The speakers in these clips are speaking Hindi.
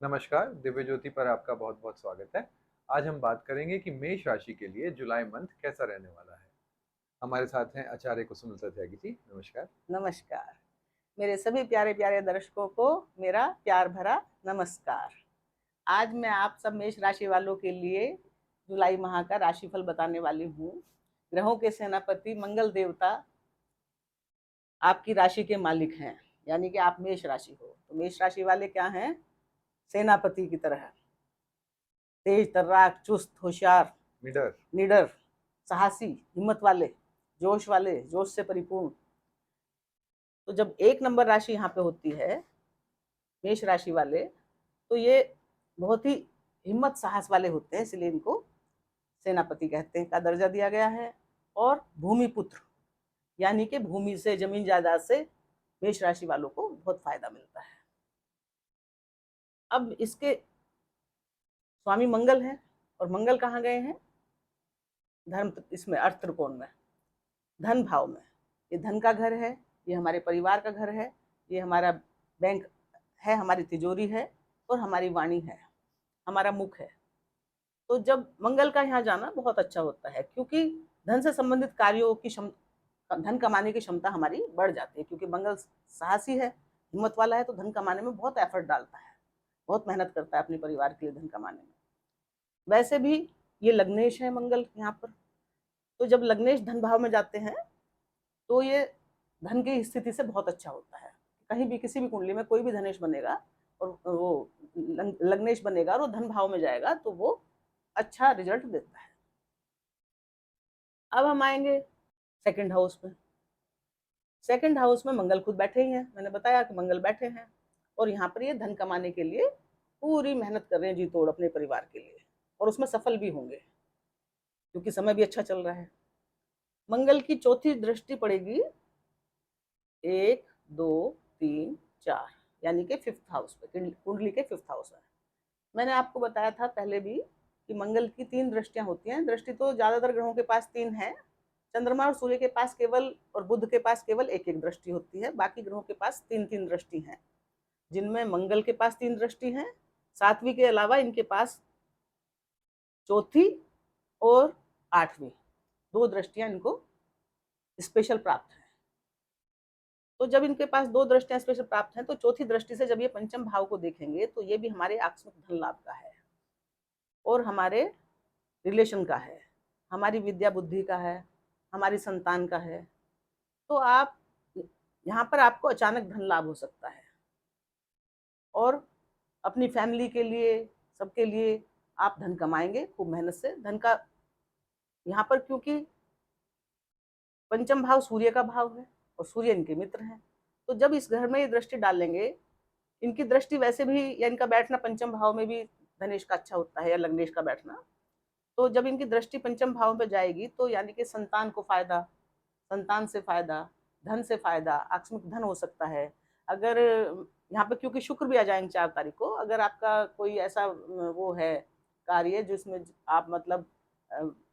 नमस्कार, दिव्य ज्योति पर आपका बहुत-बहुत स्वागत है। आज हम बात करेंगे कि मेष राशि के लिए जुलाई मंथ कैसा रहने वाला है। हमारे साथ हैं आचार्य कुसुमलता त्यागी जी, नमस्कार। नमस्कार। मेरे सभी प्यारे-प्यारे दर्शकों को मेरा प्यार भरा नमस्कार। आज मैं आप सब मेष राशि वालों के लिए जुलाई माह का राशिफल बताने वाली हूँ। ग्रहों के सेनापति मंगल देवता आपकी राशि के मालिक हैं, यानी कि आप मेष राशि हो। तो मेष राशि वाले क्या हैं? सेनापति की तरह तेज, तर्राक, चुस्त, होशियार, निडर। निडर, साहसी, हिम्मत वाले, जोश से परिपूर्ण। तो जब एक नंबर राशि यहाँ पे होती है मेष राशि वाले, तो ये बहुत ही हिम्मत साहस वाले होते हैं, इसलिए इनको सेनापति कहते हैं का दर्जा दिया गया है। और भूमि पुत्र, यानी कि भूमि से, जमीन जायदाद से मेष राशि वालों को बहुत फायदा मिलता है। अब इसके स्वामी मंगल हैं, और मंगल कहाँ गए हैं? धर्म, इसमें अर्थ त्रिकोण में, धन भाव में। ये धन का घर है, ये हमारे परिवार का घर है, ये हमारा बैंक है, हमारी तिजोरी है, और हमारी वाणी है, हमारा मुख है। तो जब मंगल का यहाँ जाना बहुत अच्छा होता है, क्योंकि धन से संबंधित कार्यों की धन कमाने की क्षमता हमारी बढ़ जाती है, क्योंकि मंगल साहसी है, हिम्मत वाला है, तो धन कमाने में बहुत एफर्ट डालता है, बहुत मेहनत करता है अपने परिवार के लिए धन कमाने में। वैसे भी ये लग्नेश है मंगल यहाँ पर, तो जब लग्नेश धन भाव में जाते हैं तो ये धन की स्थिति से बहुत अच्छा होता है। कहीं भी किसी भी कुंडली में कोई भी धनेश बनेगा और वो लग्नेश बनेगा और वो धन भाव में जाएगा, तो वो अच्छा रिजल्ट देता है। अब हम आएंगे सेकंड हाउस में। सेकंड हाउस में मंगल खुद बैठे ही हैं, मैंने बताया कि मंगल बैठे हैं, और यहाँ पर ये धन कमाने के लिए पूरी मेहनत कर रहे हैं जी तोड़ अपने परिवार के लिए, और उसमें सफल भी होंगे, क्योंकि समय भी अच्छा चल रहा है। मंगल की चौथी दृष्टि पड़ेगी 1, 2, 3, 4, यानी कि फिफ्थ हाउस पे, कुंडली के फिफ्थ हाउस में। मैंने आपको बताया था पहले भी कि मंगल की 3 दृष्टियां होती हैं। दृष्टि तो ज्यादातर ग्रहों के पास 3 है, चंद्रमा और सूर्य के पास केवल, और बुध के पास केवल एक एक दृष्टि होती है। बाकी ग्रहों के पास 3-3 दृष्टि हैं, जिनमें मंगल के पास 3 दृष्टि हैं। सातवीं के अलावा इनके पास चौथी और आठवीं 2 दृष्टियां इनको स्पेशल प्राप्त है। तो जब इनके पास 2 दृष्टियां स्पेशल प्राप्त हैं, तो चौथी दृष्टि से जब ये पंचम भाव को देखेंगे, तो ये भी हमारे आकस्मिक धन लाभ का है, और हमारे रिलेशन का है, हमारी विद्या बुद्धि का है, हमारी संतान का है। तो आप यहाँ पर आपको अचानक धन लाभ हो सकता है, और अपनी फैमिली के लिए, सबके लिए आप धन कमाएंगे खूब मेहनत से। धन का यहाँ पर, क्योंकि पंचम भाव सूर्य का भाव है और सूर्य इनके मित्र हैं, तो जब इस घर में ये दृष्टि डालेंगे, इनकी दृष्टि वैसे भी, या इनका बैठना पंचम भाव में भी धनेश का अच्छा होता है, या लग्नेश का बैठना, तो जब इनकी दृष्टि पंचम भाव में जाएगी, तो यानी कि संतान को फायदा, संतान से फायदा, धन से फायदा, आकस्मिक धन हो सकता है। अगर यहाँ पे, क्योंकि शुक्र भी आ जाएंगे 4 तारीख को, अगर आपका कोई ऐसा वो है कार्य जिसमें आप मतलब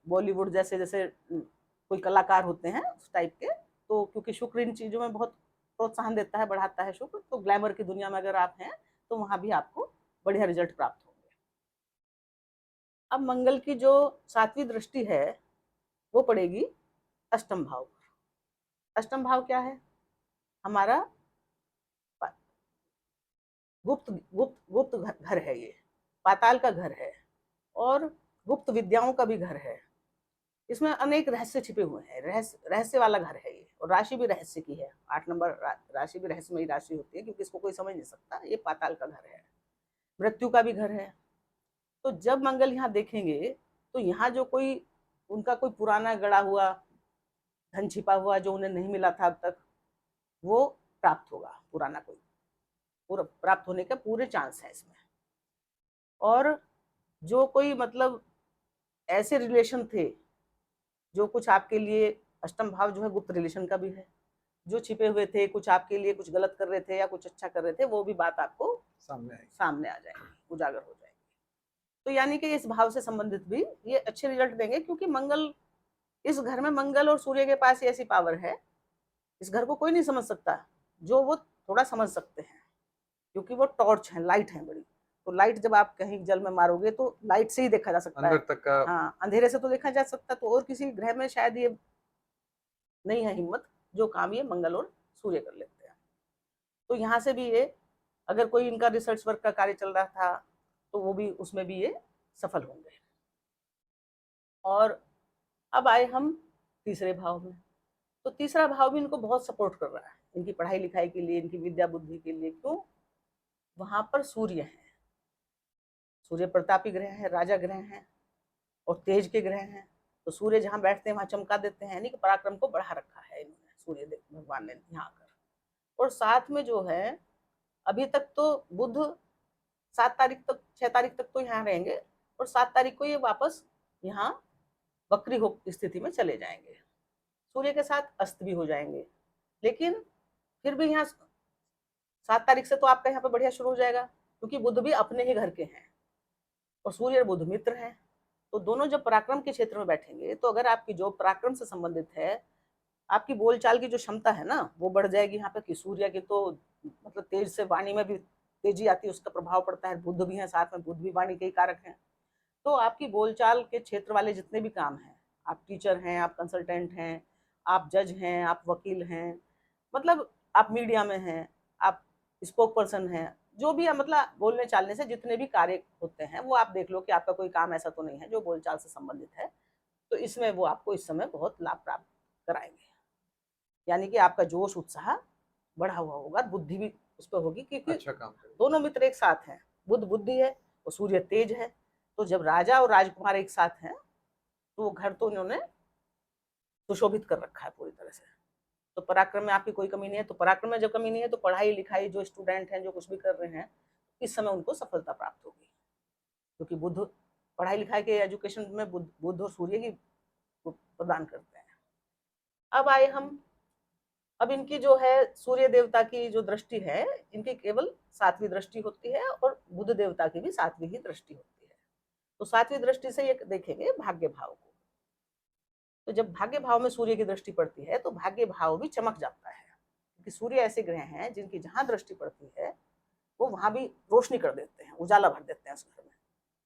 बॉलीवुड जैसे जैसे कोई कलाकार होते हैं उस टाइप के, तो क्योंकि शुक्र इन चीज़ों में बहुत प्रोत्साहन देता है, बढ़ाता है शुक्र, तो ग्लैमर की दुनिया में अगर आप हैं, तो वहाँ भी आपको बढ़िया रिजल्ट प्राप्त होंगे। अब मंगल की जो सातवीं दृष्टि है, वो पड़ेगी अष्टम भाव पर। अष्टम भाव क्या है? हमारा गुप्त गुप्त गुप्त घर है, ये पाताल का घर है, और गुप्त विद्याओं का भी घर है। इसमें अनेक रहस्य छिपे हुए हैं, रहस्य वाला घर है ये, और राशि भी रहस्य की है। 8 नंबर राशि भी रहस्यमयी राशि होती है, क्योंकि इसको कोई समझ नहीं सकता। ये पाताल का घर है, मृत्यु का भी घर है। तो जब मंगल यहाँ देखेंगे, तो यहाँ जो कोई उनका कोई पुराना गड़ा हुआ धन छिपा हुआ जो उन्हें नहीं मिला था अब तक, वो प्राप्त होगा। पुराना कोई पूरा प्राप्त होने के पूरे चांस है इसमें। और जो कोई मतलब ऐसे रिलेशन थे जो कुछ आपके लिए, अष्टम भाव जो है गुप्त रिलेशन का भी है, जो छिपे हुए थे, कुछ आपके लिए कुछ गलत कर रहे थे या कुछ अच्छा कर रहे थे, वो भी बात आपको सामने आ जाएगी, उजागर हो जाएगी। तो यानी कि इस भाव से संबंधित भी ये अच्छे रिजल्ट देंगे, क्योंकि मंगल, इस घर में मंगल और सूर्य के पास ऐसी पावर है, इस घर को कोई नहीं समझ सकता, जो वो थोड़ा समझ सकते हैं, क्योंकि वो टॉर्च है, लाइट है बड़ी। तो लाइट जब आप कहीं जल में मारोगे तो लाइट से ही देखा जा सकता अंदर है। तक का। हाँ, अंधेरे से तो देखा जा सकता, तो और किसी ग्रह में शायद ये नहीं है हिम्मत, जो काम ये मंगल और सूर्य कर लेते हैं। तो यहाँ से भी ये, अगर कोई इनका रिसर्च वर्क का कार्य चल रहा था तो वो भी, उसमें भी ये सफल होंगे। और अब आए हम तीसरे भाव में। तो तीसरा भाव भी इनको बहुत सपोर्ट कर रहा है, इनकी पढ़ाई लिखाई के लिए, इनकी विद्या बुद्धि के लिए। क्यों? वहां पर सूर्य है, सूर्य प्रतापी ग्रह है, राजा ग्रह है और तेज के ग्रह हैं। तो सूर्य जहाँ बैठते हैं वहां चमका देते हैं, यानी कि पराक्रम को बढ़ा रखा है इन्होंने, सूर्य भगवान ने यहाँ आकर। और साथ में जो है, अभी तक तो बुध 7 तारीख तक, 6 तारीख तक तो यहाँ रहेंगे, और 7 तारीख को ये वापस यहाँ वक्री हो स्थिति में चले जाएंगे, सूर्य के साथ अस्त भी हो जाएंगे। लेकिन फिर भी यहाँ 7 तारीख से तो आपका यहाँ पे बढ़िया शुरू हो जाएगा, क्योंकि बुध भी अपने ही घर के हैं और सूर्य और बुध मित्र हैं। तो दोनों जब पराक्रम के क्षेत्र में बैठेंगे, तो अगर आपकी जो पराक्रम से संबंधित है, आपकी बोलचाल की जो क्षमता है ना, वो बढ़ जाएगी यहाँ पे। कि सूर्य की तो मतलब तेज से वाणी में भी तेजी आती है, उसका प्रभाव पड़ता है। बुध भी है साथ में, बुध भी वाणी के ही कारक हैं। तो आपकी बोलचाल के क्षेत्र वाले जितने भी काम हैं, आप टीचर हैं, आप कंसल्टेंट हैं, आप जज हैं, आप वकील हैं, मतलब आप मीडिया में हैं, आप स्पोक पर्सन हैं, जो भी है, मतलब बोलने चालने से जितने भी कार्य होते हैं, वो आप देख लो कि आपका कोई काम ऐसा तो नहीं है जो बोलचाल से संबंधित है। तो इसमें वो आपको इस समय बहुत लाभ प्राप्त कराएंगे, यानी कि आपका जोश उत्साह बढ़ा हुआ होगा, बुद्धि भी उस पर होगी, क्योंकि अच्छा काम करें। दोनों मित्र एक साथ हैं। बुध बुद्धि है और सूर्य तेज है। तो जब राजा और राजकुमार एक साथ हैं, तो वो घर तो इन्होंने सुशोभित कर रखा है पूरी तरह से। तो पराक्रम में आपकी कोई कमी नहीं है। तो पराक्रम में जब कमी नहीं है, तो पढ़ाई लिखाई जो स्टूडेंट हैं, जो कुछ भी कर रहे हैं, इस समय उनको सफलता प्राप्त होगी, क्योंकि बुध पढ़ाई लिखाई के एजुकेशन में बुध और सूर्य ही प्रदान करते हैं। अब आए हम, अब इनकी जो है सूर्य देवता की जो दृष्टि है, इनकी केवल 7वीं दृष्टि होती है, और बुध देवता की भी 7वीं ही दृष्टि होती है। तो 7वीं दृष्टि से ये देखेंगे भाग्य भाव को। तो जब भाग्य भाव में सूर्य की दृष्टि पड़ती है, तो भाग्य भाव भी चमक जाता है, क्योंकि सूर्य ऐसे ग्रह हैं जिनकी जहां दृष्टि पड़ती है, वो वहां भी रोशनी कर देते हैं, उजाला भर देते हैं उस घर में।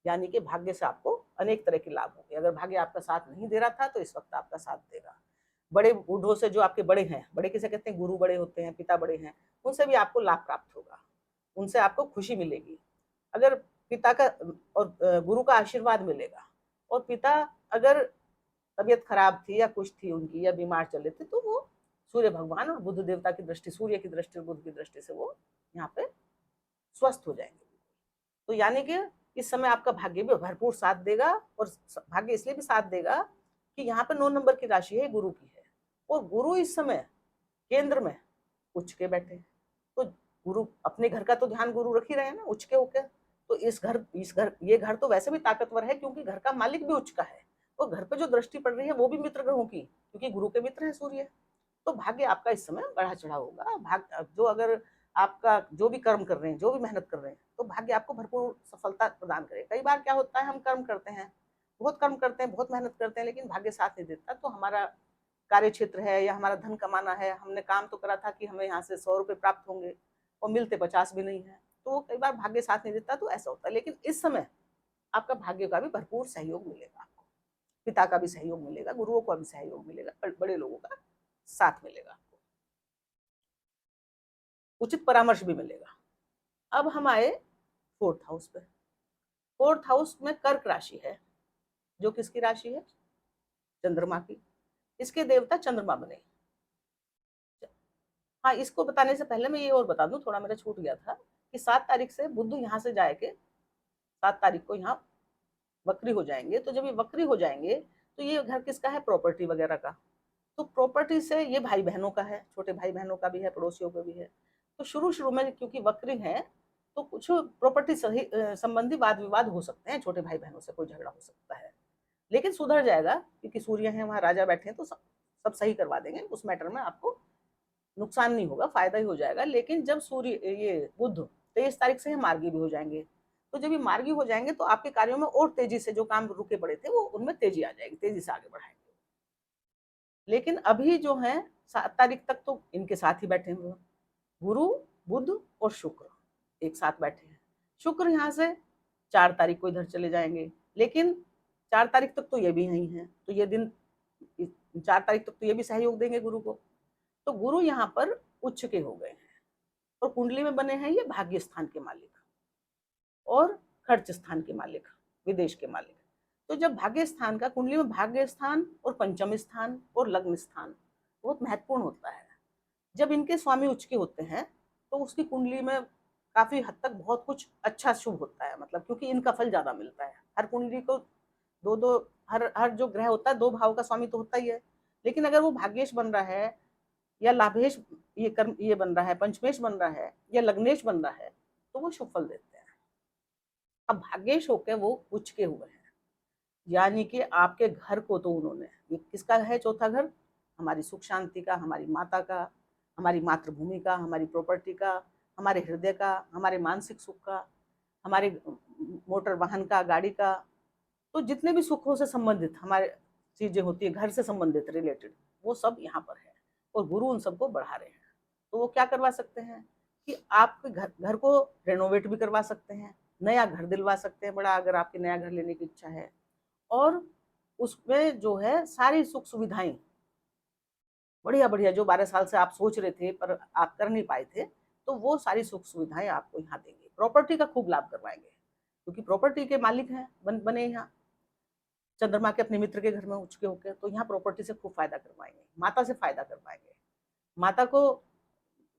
यानी कि भाग्य से आपको अनेक तरह के लाभ होंगे। अगर भाग्य आपका साथ नहीं दे रहा था, तो इस वक्त आपका साथ देगा। बड़े बूढ़ों से, जो आपके बड़े हैं, बड़े किसे कहते हैं, गुरु बड़े होते हैं, पिता बड़े हैं, उनसे भी आपको लाभ प्राप्त होगा, उनसे आपको खुशी मिलेगी। अगर पिता का और गुरु का आशीर्वाद मिलेगा, और पिता अगर तबीयत खराब थी या कुछ थी उनकी, या बीमार चले थे, तो वो सूर्य भगवान और बुध देवता की दृष्टि, सूर्य की दृष्टि और बुध की दृष्टि से वो यहाँ पे स्वस्थ हो जाएंगे। तो यानी कि इस समय आपका भाग्य भी भरपूर साथ देगा, और भाग्य इसलिए भी साथ देगा कि यहाँ पे 9 नंबर की राशि है, गुरु की है, और गुरु इस समय केंद्र में उच्च के बैठे हैं। तो गुरु अपने घर का तो ध्यान गुरु रख ही रहे हैं ना, उच्च के होकर। तो ये घर तो वैसे भी ताकतवर है, क्योंकि घर का मालिक भी उच्च का है, और घर पे जो दृष्टि पड़ रही है वो भी मित्र ग्रहों की, क्योंकि गुरु के मित्र है सूर्य। तो भाग्य आपका इस समय बढ़ा चढ़ा होगा। जो अगर आपका जो भी कर्म कर रहे हैं, जो भी मेहनत कर रहे हैं, तो भाग्य आपको भरपूर सफलता प्रदान करे। कई बार क्या होता है, हम कर्म करते हैं, बहुत कर्म करते हैं, बहुत मेहनत करते हैं, लेकिन भाग्य साथ नहीं देता। तो हमारा कार्य क्षेत्र है या हमारा धन कमाना है, हमने काम तो करा था कि हमें यहाँ से 100 रुपये प्राप्त होंगे, और मिलते 50 भी नहीं है, तो कई बार भाग्य साथ नहीं देता, तो ऐसा होता है। लेकिन इस समय आपका भाग्य का भी भरपूर सहयोग मिलेगा, आपको पिता का भी सहयोग मिलेगा, गुरुओं का भी सहयोग मिलेगा, बड़े लोगों का साथ मिलेगा, आपको उचित परामर्श भी मिलेगा। अब हम आए 4th हाउस पे। 4th हाउस में कर्क राशि है, जो किसकी राशि है? चंद्रमा की। इसके देवता चंद्रमा बने। हाँ, इसको बताने से पहले मैं ये और बता दूं, थोड़ा मेरा छूट गया था, कि 7 तारीख से बुध यहाँ से जाके 7 तारीख को यहाँ वक्री हो जाएंगे। तो जब ये वक्री हो जाएंगे, तो ये घर किसका है? प्रॉपर्टी वगैरह का। तो प्रॉपर्टी से ये भाई बहनों का है, छोटे भाई बहनों का भी है, पड़ोसियों का भी है। तो शुरू शुरू में क्योंकि वक्री है, तो कुछ प्रॉपर्टी संबंधी वाद विवाद हो सकते हैं, छोटे भाई बहनों से कोई झगड़ा हो सकता है, लेकिन सुधर जाएगा, क्योंकि सूर्य है वहाँ, राजा बैठे हैं, तो सब सही करवा देंगे। उस मैटर में आपको नुकसान नहीं होगा, फायदा ही हो जाएगा। लेकिन जब सूर्य ये बुध 23 तारीख से मार्गी भी हो जाएंगे, तो जब ये मार्गी हो जाएंगे, तो आपके कार्यों में और तेजी से, जो काम रुके पड़े थे, वो उनमें तेजी आ जाएगी, तेजी से आगे बढ़ाएंगे। लेकिन अभी जो है 7 तारीख तक तो इनके साथ ही बैठे हुए गुरु, बुध और शुक्र एक साथ बैठे हैं। शुक्र यहाँ से 4 तारीख को इधर चले जाएंगे, लेकिन 4 तारीख तक तो ये भी यहीं हैं, तो ये दिन 4 तारीख तक तो ये भी सहयोग देंगे गुरु को। तो गुरु यहाँ पर उच्च के हो गए हैं और कुंडली में बने हैं ये भाग्य स्थान के मालिक और खर्च स्थान के मालिक, विदेश के मालिक। तो जब भाग्य स्थान का, कुंडली में भाग्य स्थान और पंचम स्थान और लग्न स्थान बहुत महत्वपूर्ण होता है। जब इनके स्वामी उच्च के होते हैं तो उसकी कुंडली में काफी हद तक बहुत कुछ अच्छा शुभ होता है, मतलब क्योंकि इनका फल ज्यादा मिलता है। हर कुंडली को दो दो, हर हर जो ग्रह होता है 2 भाव का स्वामी तो होता ही है, लेकिन अगर वो भाग्येश बन रहा है या लाभेश, ये कर्म ये बन रहा है, पंचमेश बन रहा है या लग्नेश बन रहा है, तो वो शुभ फल देते हैं। अब भाग्येश होकर वो उच्च के हुए हैं, यानी कि आपके घर को तो उन्होंने, ये किसका है चौथा घर, हमारी सुख शांति का, हमारी माता का, हमारी मातृभूमि का, हमारी प्रॉपर्टी का, हमारे हृदय का, हमारे मानसिक सुख का, हमारे मोटर वाहन का, गाड़ी का, तो जितने भी सुखों से संबंधित हमारे चीजें होती है, घर से संबंधित रिलेटेड, वो सब यहाँ पर है और गुरु उन सबको बढ़ा रहे हैं। तो वो क्या करवा सकते हैं कि आपके घर को रेनोवेट भी करवा सकते हैं, नया घर दिलवा सकते हैं बड़ा, अगर आपकी नया घर लेने की इच्छा है, और उसमें जो है सारी सुख सुविधाएं बढ़िया बढ़िया, जो 12 साल से आप सोच रहे थे पर आप कर नहीं पाए थे, तो वो सारी सुख सुविधाएं आपको यहाँ देंगे। प्रॉपर्टी का खूब लाभ करवाएंगे, क्योंकि प्रॉपर्टी के मालिक हैं बने यहाँ चंद्रमा के अपने मित्र के घर में उच्च के होकर, तो यहाँ प्रॉपर्टी से खूब फायदा करवाएंगे, माता से फायदा करवाएंगे, माता को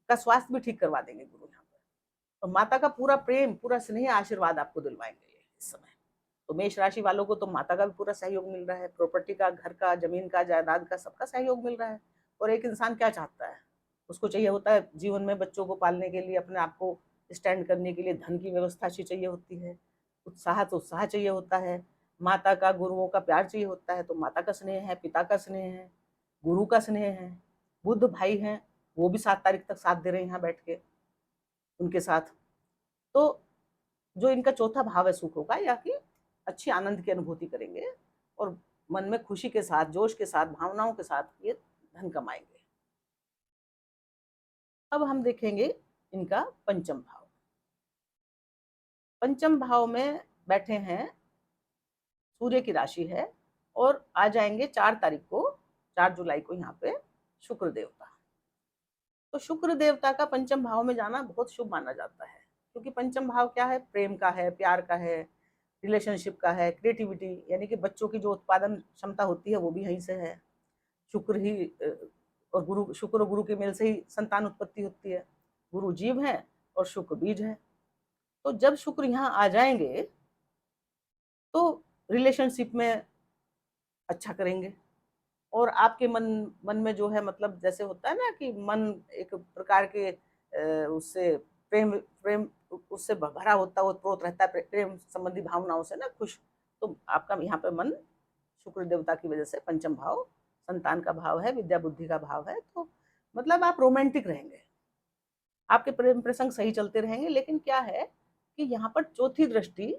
का स्वास्थ्य भी ठीक करवा देंगे गुरु यहाँ पर, और माता का पूरा प्रेम, पूरा स्नेह, आशीर्वाद आपको दिलवाएंगे इस समय। तो मेष राशि वालों को तो माता का भी पूरा सहयोग मिल रहा है, प्रॉपर्टी का, घर का, जमीन का, जायदाद का, सबका सहयोग मिल रहा है। और एक इंसान क्या चाहता है, उसको चाहिए होता है जीवन में बच्चों को पालने के लिए, अपने आप को स्टैंड करने के लिए धन की व्यवस्था चाहिए होती है, उत्साह तो उत्साह चाहिए होता है, माता का, गुरुओं का प्यार चाहिए होता है। तो माता का स्नेह है, पिता का स्नेह है, गुरु का स्नेह है, बुद्ध भाई हैं, वो भी 7 तारीख तक साथ दे रहे हैं यहाँ बैठ के उनके साथ। तो जो इनका चौथा भाव है सुख होगा, या कि अच्छी आनंद की अनुभूति करेंगे और मन में खुशी के साथ, जोश के साथ, भावनाओं के साथ ये धन कमाएंगे। अब हम देखेंगे इनका पंचम भाव। पंचम भाव में बैठे हैं, सूर्य की राशि है, और आ जाएंगे 4 तारीख को, 4 जुलाई को यहाँ पे शुक्र देवता। तो शुक्र देवता का पंचम भाव में जाना बहुत शुभ माना जाता है, क्योंकि पंचम भाव क्या है, प्रेम का है, प्यार का है, रिलेशनशिप का है, क्रिएटिविटी, यानी कि बच्चों की जो उत्पादन क्षमता होती है वो भी यहीं से है। शुक्र ही और गुरु, शुक्र और गुरु के मेल से ही संतान उत्पत्ति होती है। गुरु जीव है और शुक्र बीज है। तो जब शुक्र यहाँ आ जाएंगे तो रिलेशनशिप में अच्छा करेंगे, और आपके मन मन में जो है, मतलब जैसे होता है ना कि मन एक प्रकार के उससे प्रेम प्रेम उससे भरा होता है, ओतप्रोत रहता है प्रेम संबंधी भावनाओं से ना, खुश। तो आपका यहाँ पे मन शुक्र देवता की वजह से, पंचम भाव संतान का भाव है, विद्या बुद्धि का भाव है, तो मतलब आप रोमांटिक रहेंगे, आपके प्रेम प्रसंग सही चलते रहेंगे। लेकिन क्या है कि यहाँ पर चौथी दृष्टि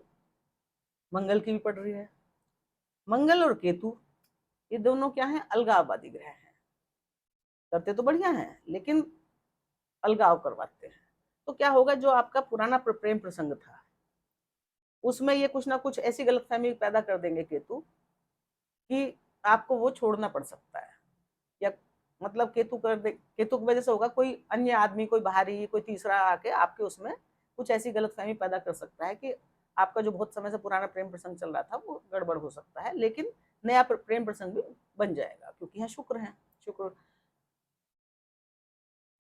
मंगल की भी पड़ रही है। मंगल और केतु ये दोनों क्या है, अलगाववादी ग्रह हैं, करते तो बढ़िया हैं लेकिन अलगाव करवाते हैं। तो क्या होगा, जो आपका पुराना प्रेम प्रसंग था उसमें ये कुछ ना कुछ ऐसी गलतफहमी पैदा कर देंगे केतु कि आपको वो छोड़ना पड़ सकता है, या मतलब केतु कर दे, केतु की वजह से होगा कोई अन्य आदमी, कोई बाहरी, कोई तीसरा आके आपके उसमें कुछ ऐसी गलतफहमी पैदा कर सकता है कि आपका जो बहुत समय से पुराना प्रेम प्रसंग चल रहा था वो गड़बड़ हो सकता है। लेकिन नया प्रेम प्रसंग भी बन जाएगा, क्योंकि यहाँ शुक्र है, शुक्र।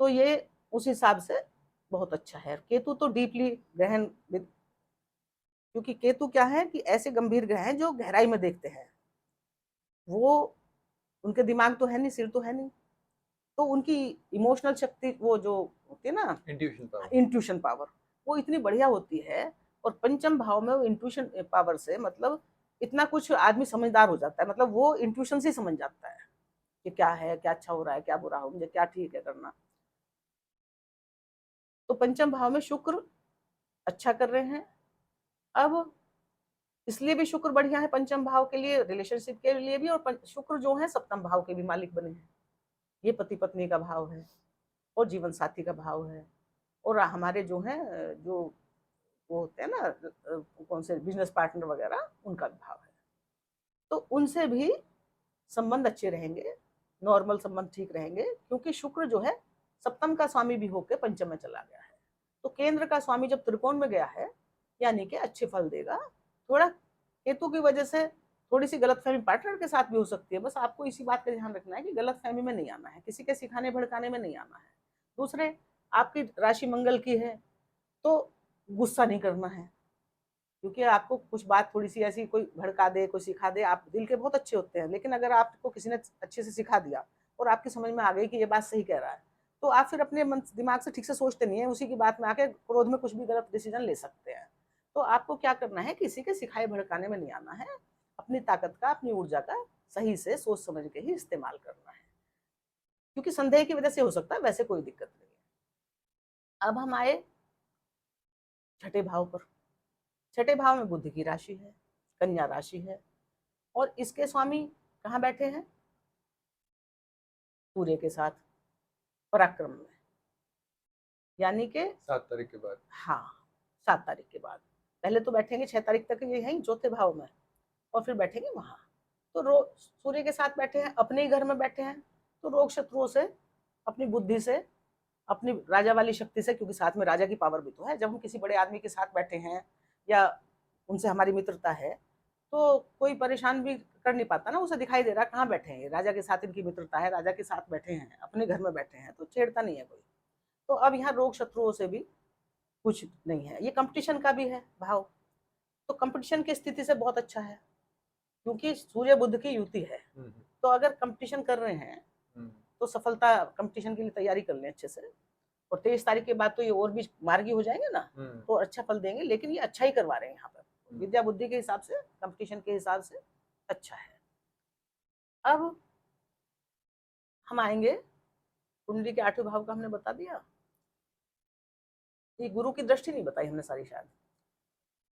तो ये उस हिसाब से बहुत अच्छा है। केतु तो डीपली गहन, क्योंकि केतु क्या है कि ऐसे गंभीर ग्रह हैं जो गहराई में देखते हैं, वो उनके दिमाग तो है नहीं, सिर तो है नहीं, तो उनकी इमोशनल शक्ति, वो जो होती है ना, इंट्यूशन पावर, वो इतनी बढ़िया होती है। और पंचम भाव में वो इंट्यूशन पावर से मतलब इतना कुछ आदमी समझदार हो जाता है, मतलब वो इंट्यूशन से समझ जाता है कि क्या है, क्या अच्छा हो रहा है, क्या बुरा हो, मुझे क्या ठीक है करना। तो पंचम भाव में शुक्र अच्छा कर रहे हैं। अब इसलिए भी शुक्र बढ़िया है पंचम भाव के लिए, रिलेशनशिप के लिए भी, और शुक्र जो है सप्तम भाव के भी मालिक बने हैं। ये पति पत्नी का भाव है और जीवन साथी का भाव है, और हमारे जो है, जो वो होते हैं ना कौन से बिजनेस पार्टनर वगैरह, उनका भी भाव है। तो उनसे भी संबंध अच्छे रहेंगे, नॉर्मल संबंध ठीक रहेंगे, क्योंकि शुक्र जो है सप्तम का स्वामी भी होकर पंचम में चला गया है। तो केंद्र का स्वामी जब त्रिकोण में गया है, यानी कि अच्छे फल देगा। थोड़ा केतु की वजह से थोड़ी सी गलतफहमी पार्टनर के साथ भी हो सकती है, बस आपको इसी बात का ध्यान रखना है कि गलतफहमी में नहीं आना है, किसी के सिखाने भड़काने में नहीं आना है। दूसरे, आपकी राशि मंगल की है तो गुस्सा नहीं करना है, क्योंकि आपको कुछ बात थोड़ी सी ऐसी कोई भड़का दे, कोई सिखा दे, आप दिल के बहुत अच्छे होते हैं, लेकिन अगर आपको किसी ने अच्छे से सिखा दिया और आपकी समझ में आ गई कि ये बात सही कह रहा है, तो आप फिर अपने मन दिमाग से ठीक से सोचते नहीं है, उसी की बात में आके क्रोध में कुछ भी गलत डिसीजन ले सकते हैं। तो आपको क्या करना है, किसी के सिखाए भड़काने में नहीं आना है, अपनी ताकत का, अपनी ऊर्जा का सही से सोच समझ के ही इस्तेमाल करना है, क्योंकि संदेह की वजह से हो सकता है, वैसे कोई दिक्कत नहीं है। अब हम आए छठे भाव पर। छठे भाव में बुध की राशि है, कन्या राशि है, और इसके स्वामी कहाँ बैठे हैं, सूर्य के साथ पराक्रम में, यानी कि 7 तारीख के बाद। हाँ, 7 तारीख के बाद। पहले तो बैठेंगे 6 तारीख तक ये यहीं चौथे भाव में, और फिर बैठेंगे वहां। तो सूर्य के साथ बैठे हैं, अपने ही घर में बैठे हैं, तो रोग शत्रुओं से, अपनी बुद्धि से, अपनी राजा वाली शक्ति से, क्योंकि साथ में राजा की पावर भी तो है, जब हम किसी बड़े आदमी के साथ बैठे हैं या उनसे हमारी मित्रता है, तो कोई परेशान भी कर नहीं पाता ना, उसे दिखाई दे रहा है कहाँ बैठे हैं, राजा के साथ इनकी मित्रता है, राजा के साथ बैठे हैं, अपने घर में बैठे हैं, तो छेड़ता नहीं है कोई। तो अब यहाँ रोग शत्रुओं से भी कुछ नहीं है, ये कंपटीशन का भी है भाव, तो कंपटीशन की स्थिति से बहुत अच्छा है, क्योंकि सूर्य बुध की युति है। तो अगर कंपटीशन कर रहे हैं तो सफलता, कंपटीशन के लिए तैयारी कर लें अच्छे से, और 23 तारीख के बाद तो ये और भी मार्गी हो जाएंगे ना, तो अच्छा फल देंगे, लेकिन ये अच्छा ही करवा रहे हैं यहाँ पर, विद्या बुद्धि के हिसाब से, कंपटीशन के हिसाब से अच्छा है। अब हम आएंगे, कुंडली के 8वें भाव का हमने बता दिया, ये गुरु की दृष्टि नहीं बताई हमने सारी शायद।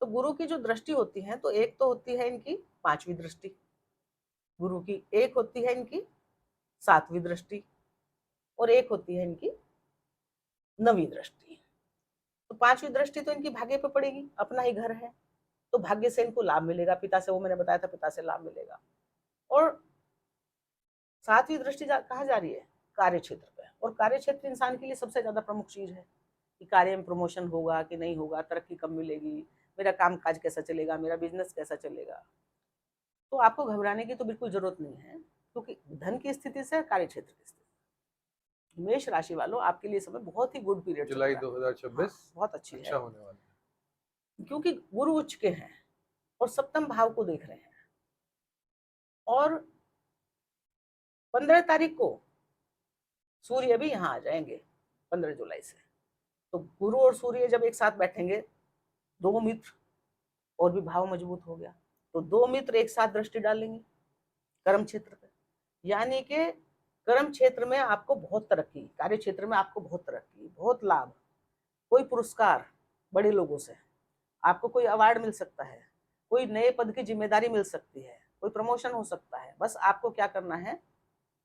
तो गुरु की जो दृष्टि होती है, तो एक तो होती है इनकी 5वीं दृष्टि गुरु की, एक होती है इनकी 7वीं दृष्टि, और एक होती है इनकी 9वीं दृष्टि। तो 5वीं दृष्टि तो इनकी भाग्य पे पड़ेगी, अपना ही घर है, तो भाग्य से इनको लाभ मिलेगा, पिता से, वो मैंने बताया था, पिता से लाभ मिलेगा। और 7वीं दृष्टि कहाँ जा रही है, कार्य क्षेत्र पे, और कार्य क्षेत्र इंसान के लिए सबसे ज्यादा प्रमुख चीज है, कि कार्य में प्रमोशन होगा कि नहीं होगा, तरक्की कब मिलेगी, मेरा काम काज कैसा चलेगा, मेरा बिजनेस कैसा चलेगा। तो आपको घबराने की तो बिल्कुल जरूरत नहीं है, क्योंकि धन की स्थिति से कार्य क्षेत्र की स्थिति, मेष राशि वालों, आपके लिए समय बहुत ही गुड पीरियड, जुलाई 2026 बहुत अच्छी अच्छा होने वाला है, क्योंकि गुरु उच्च के हैं और सप्तम भाव को देख रहे हैं। और 15 तारीख को सूर्य भी यहाँ आ जाएंगे, 15 जुलाई से। तो गुरु और सूर्य जब एक साथ बैठेंगे, दो मित्र, और भी भाव मजबूत हो गया, तो दो मित्र एक साथ दृष्टि डालेंगे कर्म क्षेत्र पे, यानी कि कर्म क्षेत्र में आपको बहुत तरक्की, कार्य क्षेत्र में आपको बहुत तरक्की, बहुत लाभ, कोई पुरस्कार बड़े लोगों से, आपको कोई अवार्ड मिल सकता है, कोई नए पद की जिम्मेदारी मिल सकती है, कोई प्रमोशन हो सकता है। बस आपको क्या करना है,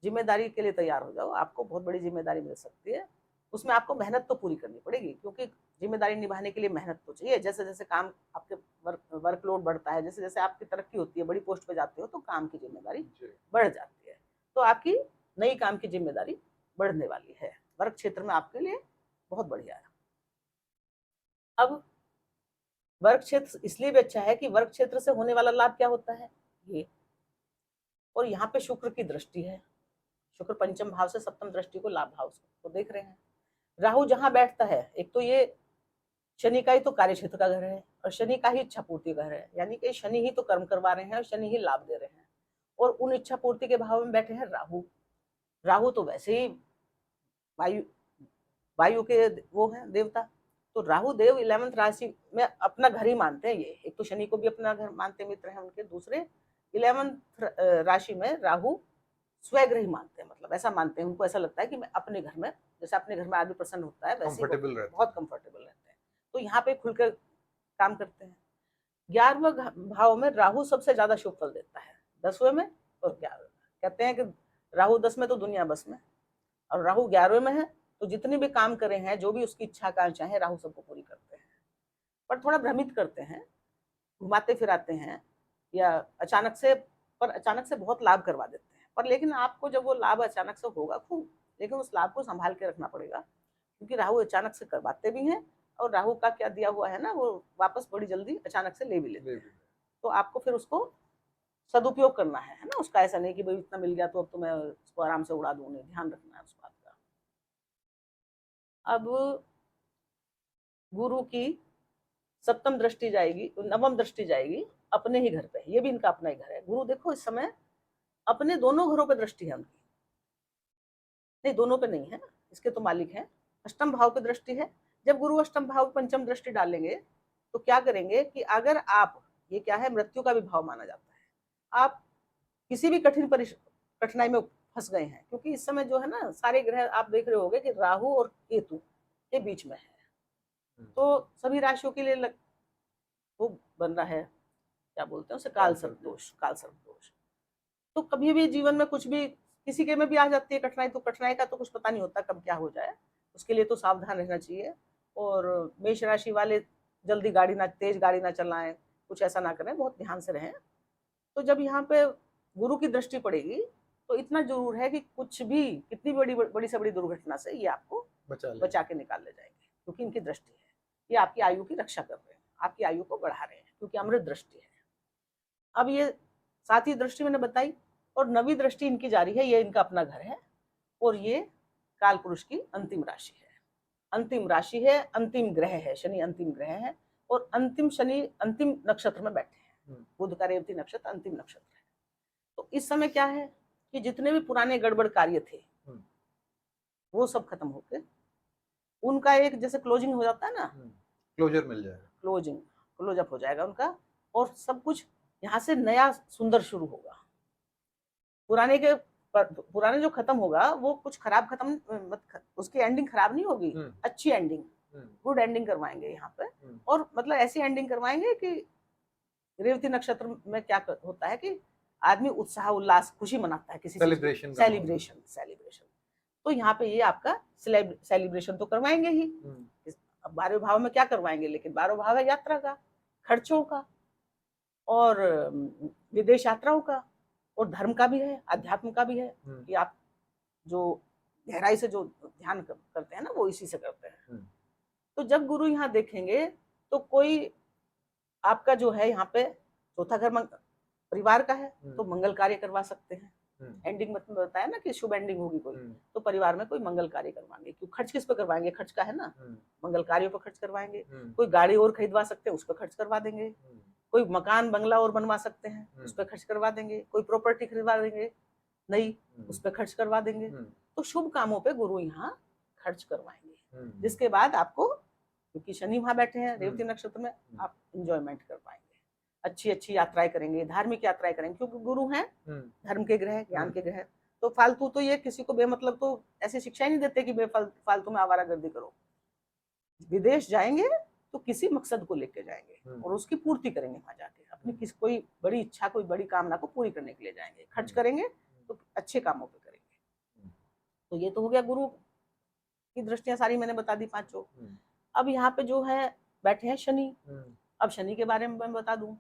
जिम्मेदारी के लिए तैयार हो जाओ, आपको बहुत बड़ी जिम्मेदारी मिल सकती है, उसमें आपको मेहनत तो पूरी करनी पड़ेगी, क्योंकि जिम्मेदारी निभाने के लिए मेहनत तो चाहिए। जैसे जैसे काम आपके वर्कलोड बढ़ता है, जैसे जैसे आपकी तरक्की होती है, बड़ी पोस्ट पे जाते हो, तो काम की जिम्मेदारी बढ़ जाती है, तो आपकी नई काम की जिम्मेदारी बढ़ने वाली है, वर्क क्षेत्र में आपके लिए बहुत बढ़िया है। अब वर्क क्षेत्र इसलिए भी अच्छा है कि वर्क क्षेत्र से होने वाला लाभ क्या होता है, ये, और यहाँ पे शुक्र की दृष्टि है, शुक्र पंचम भाव से सप्तम दृष्टि को लाभ भाव को देख रहे हैं। राहु जहां बैठता है, एक तो ये शनि का ही तो कार्य क्षेत्र का घर है, और शनि का ही इच्छा पूर्ति घर है, यानी कि शनि ही तो कर्म करवा रहे हैं और शनि ही लाभ दे रहे हैं, और उन इच्छा पूर्ति के भाव में बैठे हैं राहु। राहु तो वैसे ही वायु वायु के वो है देवता, तो राहु देव 11th राशि में अपना घर ही मानते हैं ये, एक तो शनि को भी अपना घर मानते मित्र हैं उनके, दूसरे 11th राशि में राहु स्वग्रह ही मानते हैं, मतलब ऐसा मानते हैं, उनको ऐसा लगता है कि मैं अपने घर में, जैसे अपने घर में आदमी प्रसन्न होता है, वैसे बहुत कंफर्टेबल रहते हैं, तो यहाँ पे खुलकर काम करते हैं। 11वें भाव में राहु सबसे ज्यादा शुभ फल देता है, 10वें में और 11वें में। कहते हैं कि राहु 10 में तो दुनिया बस में, और राहु 11वें में है, तो जितने भी काम करे हैं, जो भी उसकी इच्छा आकांक्षा है, राहु सबको पूरी करते हैं। पर थोड़ा भ्रमित करते हैं, घुमाते फिराते हैं, या अचानक से बहुत लाभ करवा देते हैं। पर लेकिन आपको जब वो लाभ अचानक से होगा खूब, लेकिन उस लाभ को संभाल के रखना पड़ेगा, क्योंकि राहु अचानक से करवाते भी हैं, और राहु का क्या दिया हुआ है ना, वो वापस बड़ी जल्दी अचानक से ले भी लेते हैं। तो आपको फिर उसको सदुपयोग करना है ना, उसका ऐसा नहीं कि भाई इतना मिल गया तो अब तो मैं उसको आराम से उड़ा दूं, नहीं, ध्यान रखना है उस बात का। अब गुरु की सप्तम दृष्टि जाएगी, नवम दृष्टि जाएगी अपने ही घर पे, ये भी इनका अपना ही घर है। गुरु देखो इस समय अपने दोनों घरों पे दृष्टि है उनकी, नहीं दोनों पे नहीं है, इसके तो मालिक है। अष्टम भाव पे दृष्टि है। जब गुरु अष्टम भाव पे पंचम दृष्टि डालेंगे तो क्या करेंगे कि अगर आप, ये क्या है, मृत्यु का भी भाव माना जाता है, आप किसी भी कठिनाई में फंस गए हैं, क्योंकि इस समय जो है ना सारे ग्रह आप देख रहे होंगे कि राहु और केतु के बीच में है, तो सभी राशियों के लिए वो बन रहा है, क्या बोलते हैं उसे, काल सर्प दोष, काल सर्प दोष। तो कभी भी जीवन में कुछ भी किसी के में भी आ जाती है कठिनाई, तो कठिनाई का तो कुछ पता नहीं होता कब क्या हो जाए, उसके लिए तो सावधान रहना चाहिए। और मेष राशि वाले जल्दी तेज गाड़ी ना चलाएं, कुछ ऐसा ना करें, बहुत ध्यान से रहें। तो जब यहाँ पे गुरु की दृष्टि पड़ेगी तो इतना जरूर है कि कुछ भी, कितनी बड़ी से बड़ी दुर्घटना से ये आपको बचा के निकाल ले जाएंगे, क्योंकि इनकी दृष्टि है, ये आपकी आयु की रक्षा कर रहे हैं, आपकी आयु को बढ़ा रहे हैं, क्योंकि अमृत दृष्टि है। अब ये सातवीं दृष्टि मैंने बताई, और नवी दृष्टि इनकी जारी है, ये इनका अपना घर है, और ये काल पुरुष की अंतिम राशि है, अंतिम राशि है, अंतिम ग्रह है, शनि अंतिम ग्रह है, और अंतिम शनि अंतिम नक्षत्र में बैठे हैं, बुध का रेवती नक्षत्र अंतिम नक्षत्र है। तो इस समय क्या है कि जितने भी पुराने गड़बड़ कार्य थे वो सब खत्म होके उनका एक जैसे क्लोजिंग हो जाता है ना, क्लोजर मिल जाएगा, क्लोजअप हो जाएगा उनका, और सब कुछ यहाँ से नया सुंदर शुरू होगा। पुराने जो खत्म होगा वो कुछ खराब खत्म, उसकी एंडिंग खराब नहीं होगी, अच्छी एंडिंग, गुड एंडिंग करवाएंगे यहाँ पे। और मतलब ऐसी एंडिंग करवाएंगे कि रेवती नक्षत्र में क्या होता है कि आदमी उत्साह उल्लास खुशी मनाता है, किसी सेलिब्रेशन। तो यहाँ पे ये आपका सेलिब्रेशन तो करवाएंगे ही। अब 12वें भाव में क्या करवाएंगे, लेकिन 12वां भाव है यात्रा का, खर्चों का, और विदेश यात्राओं का, और धर्म का भी है, अध्यात्म का भी है, कि आप जो गहराई से जो ध्यान करते हैं ना वो इसी से करते हैं। तो जब गुरु यहाँ देखेंगे तो कोई आपका जो है यहाँ पे चौथा घर परिवार का है, तो मंगल कार्य करवा सकते हैं। एंडिंग मतलब बताया ना कि शुभ एंडिंग होगी कोई, तो परिवार में कोई मंगल कार्य करवाएंगे। क्यों, खर्च किस पे करवाएंगे, खर्च का है ना, मंगल कार्यों पर खर्च करवाएंगे। कोई गाड़ी और खरीदवा सकते हैं, उस पर खर्च करवा देंगे। कोई मकान बंगला और बनवा सकते हैं, उस पर खर्च करवा देंगे। कोई प्रॉपर्टी खरीदवा देंगे नई, उस पर खर्च करवा देंगे। तो शुभ कामों पे गुरु यहाँ खर्च करवाएंगे, जिसके बाद आपको, क्योंकि शनि वहां बैठे हैं रेवती नक्षत्र में, आप इंजॉयमेंट कर पाएंगे, अच्छी अच्छी यात्राएं करेंगे, धार्मिक यात्राएं करेंगे, क्योंकि गुरु हैं धर्म के ग्रह, ज्ञान के ग्रह। तो फालतू तो ये किसी को बेमतलब तो ऐसी शिक्षा ही नहीं देते कि फालतू में आवारागर्दी करो। विदेश जाएंगे तो किसी मकसद को लेके जाएंगे और उसकी पूर्ति करेंगे वहां जाके, अपनी कोई बड़ी इच्छा, कोई बड़ी कामना को पूरी करने के लिए जाएंगे। खर्च करेंगे तो अच्छे कामों पे करेंगे। तो ये तो हो गया गुरु की दृष्टियां, सारी मैंने बता दी पांचों। अब यहाँ पे जो है बैठे हैं शनि। अब शनि के बारे में मैं बता दूं,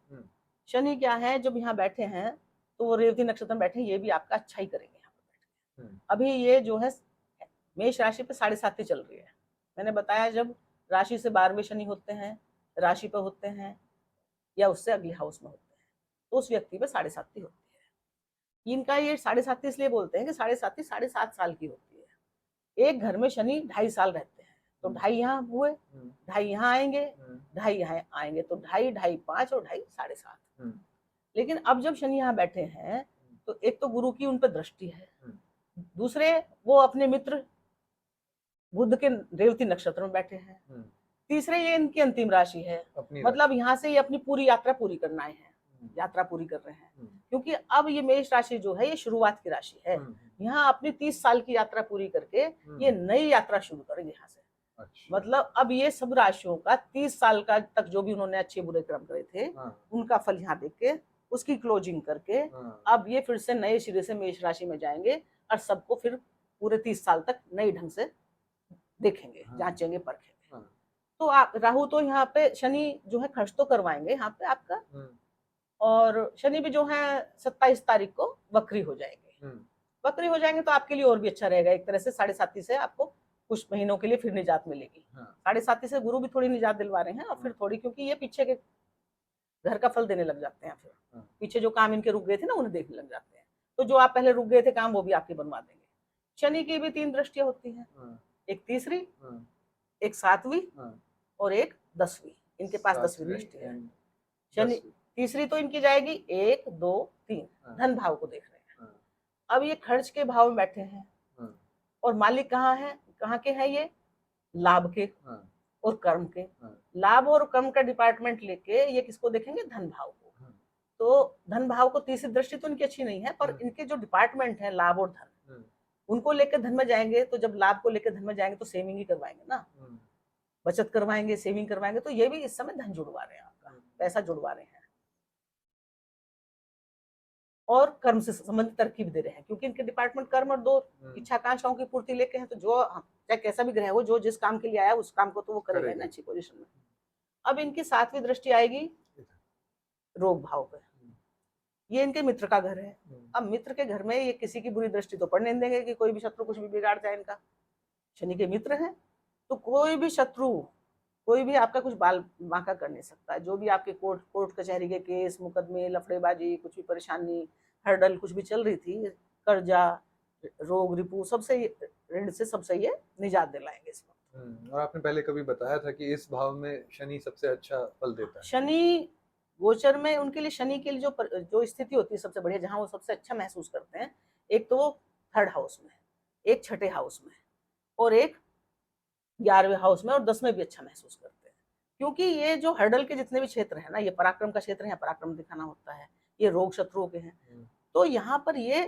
शनि क्या है, जब यहाँ बैठे हैं तो वो रेवती नक्षत्र में बैठे, ये भी आपका अच्छा ही करेंगे यहाँ पे बैठ के। अभी ये जो है मेष राशि पे 7.5 चल रही है। मैंने बताया जब राशि से 12वें शनि होते हैं, राशि पे होते हैं, या उससे अगले हाउस में होते हैं, तो उस व्यक्ति पे 7.5 होती है। इनका ये 7.5 इसलिए बोलते हैं कि 7.5 7.5 साल की होती है। एक घर में शनि 2.5 साल रहते हैं, तो 2.5 यहाँ हुए, 2.5 यहाँ आएंगे, 2.5 यहाँ आएंगे, तो 2.5 2.5 5 और 2.5 7.5। लेकिन अब जब शनि यहाँ बैठे हैं तो एक तो गुरु की उन पर दृष्टि है, दूसरे वो अपने मित्र बुध के रेवती नक्षत्र में बैठे हैं, तीसरे ये इनकी अंतिम राशि है, मतलब यहाँ से ये अपनी पूरी यात्रा पूरी करना है, यात्रा पूरी कर रहे हैं। क्योंकि अब ये मेष राशि जो है ये शुरुआत की राशि है, यहाँ अपनी 30 साल की यात्रा पूरी करके ये नई यात्रा शुरू करेंगे यहाँ से। अच्छा। मतलब अब ये सब राशियों का 30 साल का तक जो भी उन्होंने अच्छे बुरे कर्म करे थे, उनका फल यहाँ देख के उसकी क्लोजिंग करके अब ये फिर से नए सिरे से मेष राशि में जाएंगे, और सबको फिर पूरे 30 साल तक नए ढंग से देखेंगे, जांचेंगे, परखेंगे। तो आप राहु तो यहाँ पे शनि जो है खर्च तो करवाएंगे यहाँ पे आपका, और शनि भी जो है 27 तारीख को वक्री हो जाएंगे। वक्री हो जाएंगे तो आपके लिए और भी अच्छा रहेगा, एक तरह से 7.5 से आपको कुछ महीनों के लिए फिर निजात मिलेगी। 7.5 से गुरु भी थोड़ी निजात दिलवा रहे हैं, और फिर थोड़ी, क्योंकि ये पीछे के घर का फल देने लग जाते हैं, फिर पीछे जो काम इनके रुक गए थे ना उन्हें देखने लग जाते हैं। तो जो आप पहले रुक गए थे काम वो भी आपके बनवा देंगे। शनि की भी 3 दृष्टियां होती हैं, एक तीसरी, एक 7वीं और एक 10वीं। इनके पास 10वीं दृष्टि है। शनि तीसरी तो इनकी जाएगी 1 2 3, धन भाव को देख रहे हैं। अब ये खर्च के भाव में बैठे हैं, और मालिक कहाँ है, कहाँ के हैं ये, लाभ के और कर्म के। लाभ और कर्म का डिपार्टमेंट लेके ये किसको देखेंगे, धन भाव को। तो धन भाव को तीसरी दृष्टि तो इनकी अच्छी नहीं है, पर इनके जो डिपार्टमेंट है लाभ और धन, उनको लेकर धन में जाएंगे। तो जब लाभ को लेकर धन में जाएंगे तो सेविंग ही करवाएंगे ना, बचत करवाएंगे, सेविंग करवाएंगे। तो ये भी इस समय धन जुड़वा रहे हैं, आपका पैसा जुड़वा रहे हैं, और कर्म से संबंधित तरकीब दे रहे हैं, क्योंकि इनके डिपार्टमेंट कर्म और 2 इच्छाकांक्षाओं की पूर्ति लेके हैं। तो जो चाहे कैसा भी ग्रह हो, जो जिस काम के लिए आया उस काम को तो वो करेगा ना अच्छी पोजीशन में। अब इनकी 7वीं दृष्टि आएगी रोग भाव पे। ये इनके मित्र का घर है। अब मित्र के घर में ये किसी की बुरी दृष्टि तो पड़ने नहीं देंगे कि कोई भी शत्रु कुछ भी बिगाड़ जाए इनका। शनि के मित्र हैं, तो कोई भी शत्रु, कोई भी आपका कुछ बाल बांका कर नहीं सकता। जो भी आपके कोर्ट कचहरी के केस, मुकदमे, लफड़ेबाजी, कुछ भी परेशानी, हर्डल कुछ भी चल रही थी, कर्जा, रोग रिपू, सबसे ऋण से सबसे ये निजात दिलाएंगे इस वक्त। और आपने पहले कभी बताया था कि इस भाव में शनि सबसे अच्छा फल देता है। शनि गोचर में उनके लिए, शनि के लिए जो स्थिति होती है सबसे बढ़िया, जहां वो सबसे अच्छा महसूस करते हैं, एक तो वो 3rd हाउस में, एक 6ठे हाउस में, और एक 11वें हाउस में, और 10वें भी अच्छा महसूस करते हैं। क्योंकि ये जो हर्डल के जितने भी क्षेत्र है ना, ये पराक्रम का क्षेत्र है, पराक्रम दिखाना होता है, ये रोग शत्रुओं के हैं। तो यहाँ पर ये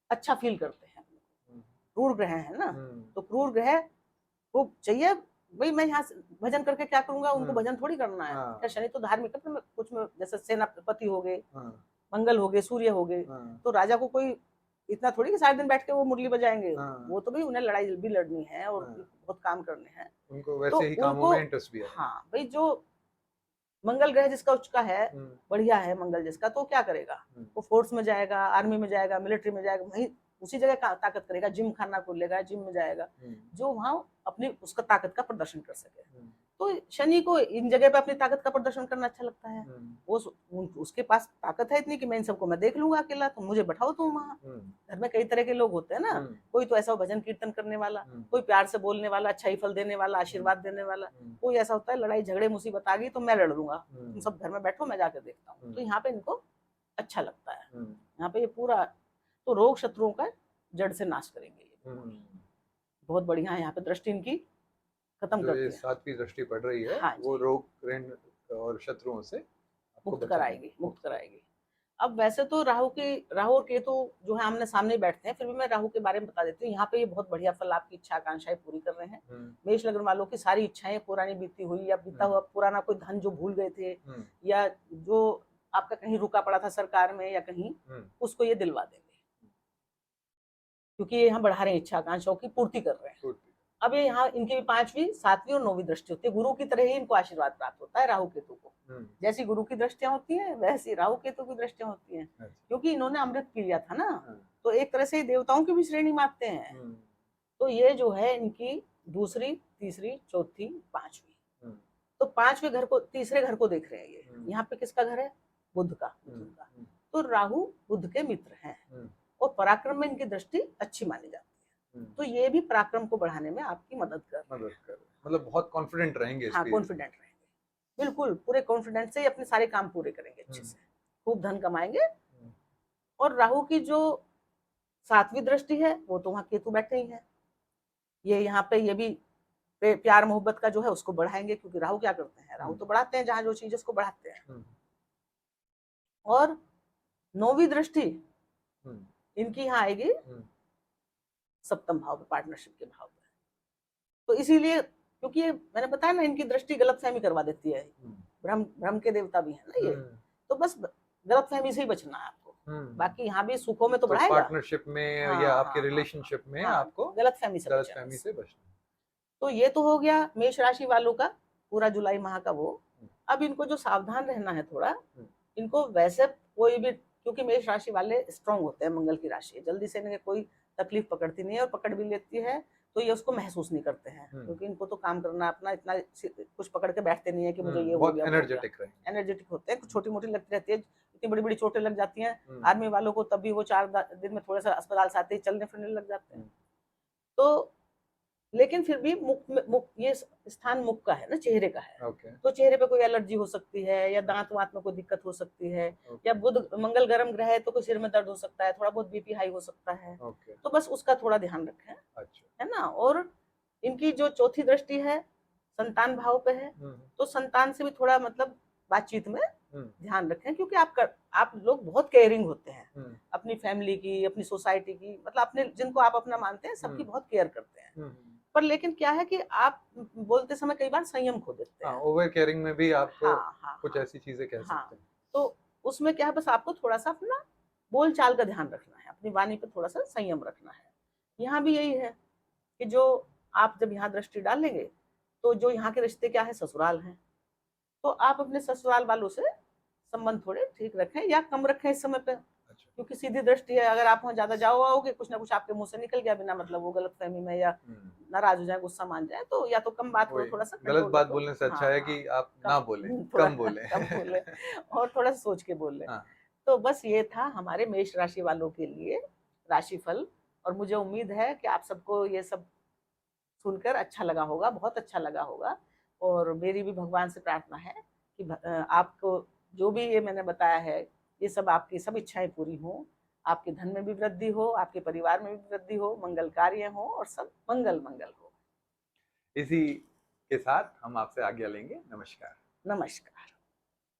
अच्छा फील करते हैं। क्रूर ग्रह है ना, तो क्रूर ग्रह को चाहिए भाई, मैं यहाँ भजन करके क्या करूंगा, उनको भजन थोड़ी करना है। क्या शनि तो धार्मिक है, कुछ में जैसे सेनापति हो गए, मंगल हो गए, सूर्य हो गए, तो राजा को कोई इतना थोड़ी कि सारे दिन बैठ के वो मुरली बजाएंगे। वो तो भाई उन्हें लड़ाई भी लड़नी है और बहुत काम करने हैं, उनको वैसे ही कामों में इंटरेस्ट भी है। हाँ भाई, जो मंगल ग्रह जिसका उच्च का है, बढ़िया है मंगल जिसका, तो क्या करेगा, वो फोर्स में जाएगा, आर्मी में जाएगा, मिलिट्री में जाएगा, वहीं उसी जगह का ताकत करेगा, जिम खाना खोलेगा, जिम में जाएगा, जो वहां अपनी उसका ताकत का प्रदर्शन कर सके। तो शनि को इन जगह पे अपनी ताकत का प्रदर्शन करना अच्छा लगता है। वो उसके पास ताकत है इतनी कि मैं इन सबको मैं देख लूंगा अकेला, तो मुझे बैठाओ तुम वहां। घर में कई तरह के लोग होते हैं ना, कोई तो ऐसा भजन कीर्तन करने वाला, कोई प्यार से बोलने वाला, अच्छा ही फल देने वाला, आशीर्वाद देने वाला, कोई ऐसा होता है लड़ाई झगड़े मुसीबत आ गई तो मैं लड़ लूंगा, तुम सब घर में बैठो, मैं जाकर देखता हूँ। तो यहाँ पे इनको अच्छा लगता है। यहाँ पे ये पूरा तो रोग शत्रुओं का जड़ से नाश करेंगे ये। बहुत बढ़िया है, यहाँ पे दृष्टि इनकी खत्म करती है। 7वीं दृष्टि पड़ रही है, हाँ, वो रोग ऋण और शत्रुओं से मुक्त कराएगी। अब वैसे तो राहु और केतु जो है आमने सामने बैठते हैं, फिर भी मैं राहु के बारे में बता देती हूँ। यहाँ पे ये बहुत बढ़िया फल आपकी इच्छा आकांक्षाएं पूरी कर रहे हैं। मेष लग्न वालों की सारी इच्छाएं पुरानी बीती हुई या बीता हुआ पुराना कोई धन जो भूल गए थे, या जो आपका कहीं रुका पड़ा था सरकार में या कहीं, उसको ये दिलवा देंगे, क्योंकि ये यहाँ बढ़ा रहे हैं, इच्छा आकांक्षाओं की पूर्ति कर रहे हैं। अब ये यहाँ इनकी भी 5वीं 7वीं और 9वीं दृष्टि होती है। गुरु की तरह ही इनको आशीर्वाद प्राप्त होता है राहु केतु को। जैसी गुरु की दृष्टियां होती हैं वैसी राहु केतु की दृष्टियां होती हैं, क्योंकि इन्होंने अमृत पी लिया था ना, तो एक तरह से देवताओं की भी श्रेणी मानते हैं। तो ये जो है इनकी 2री, 3री, 4थी, 5वीं, तो 5वें घर को, तीसरे घर को देख रहे हैं ये। यहाँ पे किसका घर है, बुध का। तो राहु बुध के मित्र हैं, और पराक्रम में इनकी दृष्टि अच्छी मानी जाती है। तो ये भी पराक्रम को बढ़ाने में आपकी मदद कर मतलब बहुत कॉन्फिडेंट रहेंगे। हाँ, कॉन्फिडेंट रहेंगे, बिल्कुल पूरे कॉन्फिडेंस से अपने सारे काम पूरे करेंगे अच्छे से, खूब धन कमाएंगे। और राहु की जो 7वीं दृष्टि है वो तो वहां केतु बैठे ही है, ये यहाँ पे ये भी प्यार मोहब्बत का जो है उसको बढ़ाएंगे, क्योंकि राहु क्या करते हैं, राहु तो बढ़ाते हैं, जहां जो चीज उसको बढ़ाते हैं। और 9वीं दृष्टि इनकी यहाँ आएगी 7म भाव पे, पार्टनरशिप के भाव पे। तो इसीलिए, क्योंकि ये मैंने बताया ना, इनकी दृष्टि गलतफहमी करवा देती है। भ्रम के देवता भी है ना ये, तो बस गलतफहमी से ही बचना है आपको। बाकी यहाँ भी सुखों में तो बढ़ाएगा, पार्टनरशिप में या आपके रिलेशनशिप में आपको गलतफहमी से बचना। तो ये तो हो गया मेष राशि वालों का पूरा जुलाई माह का वो। हम्म। अब इनको जो सावधान रहना है थोड़ा, हम्म। इनको वैसे कोई भी, क्योंकि मेष राशि वाले स्ट्रांग होते हैं, मंगल की राशि जल्दी से इन्हें कोई तकलीफ पकड़ती नहीं है, और पकड़ भी लेती है तो ये उसको महसूस नहीं करते हैं, क्योंकि इनको तो काम करना अपना, इतना कुछ पकड़ के बैठते नहीं है कि मुझे ये हो बहुत गया, एनर्जेटिक रहेंगे। एनर्जेटिक होते हैं, छोटी मोटी लगती रहती है, इतनी बड़ी बड़ी चोटें लग जाती हैं आर्मी वालों को, तब भी वो 4 दिन में थोड़ा सा अस्पताल से आते ही चलने फिरने लग जाते हैं। तो लेकिन फिर भी मुख ये स्थान मुख का है ना, चेहरे का है, तो चेहरे पे कोई एलर्जी हो सकती है, या दांत वांत में कोई दिक्कत हो सकती है, या बुध मंगल गर्म ग्रह है तो कोई सिर में दर्द हो सकता है, थोड़ा बहुत बीपी हाई हो सकता है, तो बस उसका थोड़ा ध्यान रखें। है ना। और इनकी जो चौथी दृष्टि है संतान भाव पे है, तो संतान से भी थोड़ा मतलब बातचीत में ध्यान रखें, क्योंकि आप लोग बहुत केयरिंग होते हैं अपनी फैमिली की, अपनी सोसाइटी की, मतलब अपने जिनको आप अपना मानते हैं सबकी बहुत केयर करते हैं। पर लेकिन क्या है कि आप बोलते समय कई बार संयम खो देते हैं। ओवर केयरिंग में भी आप हाँ, कुछ ऐसी चीजें कह सकते हैं। तो उसमें क्या है, बस आपको थोड़ा सा अपना बोल चाल का ध्यान रखना है, अपनी वाणी पे थोड़ा सा संयम रखना है। यहाँ भी यही है कि जो आप जब यहाँ दृष्टि डालेंगे, तो जो यहाँ के रिश्ते क्या है, ससुराल हैं, तो आप अपने ससुराल वालों से संबंध थोड़े ठीक रखें या कम रखें इस समय पे, क्योंकि सीधी दृष्टि है, अगर आप वहाँ ज्यादा जाओ आओगे, कुछ ना कुछ आपके मुंह से निकल गया बिना मतलब, वो गलत फहमी में या नाराज हो जाए, गुस्सा मान जाए, तो या तो कम बात करो, थोड़ा सा गलत बात बोलने से अच्छा है कि आप ना बोले, कम बोले कम बोले और थोड़ा सा सोच के बोले। तो बस ये था हमारे मेष राशि वालों के लिए राशिफल, और मुझे उम्मीद है कि आप सबको ये सब सुनकर अच्छा लगा होगा, बहुत अच्छा लगा होगा, और मेरी भी भगवान से प्रार्थना है कि आपको जो भी ये मैंने बताया है, ये सब आपकी सब इच्छाएं पूरी हों, आपके धन में भी वृद्धि हो, आपके परिवार में भी वृद्धि हो, मंगल कार्य हो, और सब मंगल मंगल हो। इसी के साथ हम आपसे आज्ञा लेंगे। नमस्कार। नमस्कार।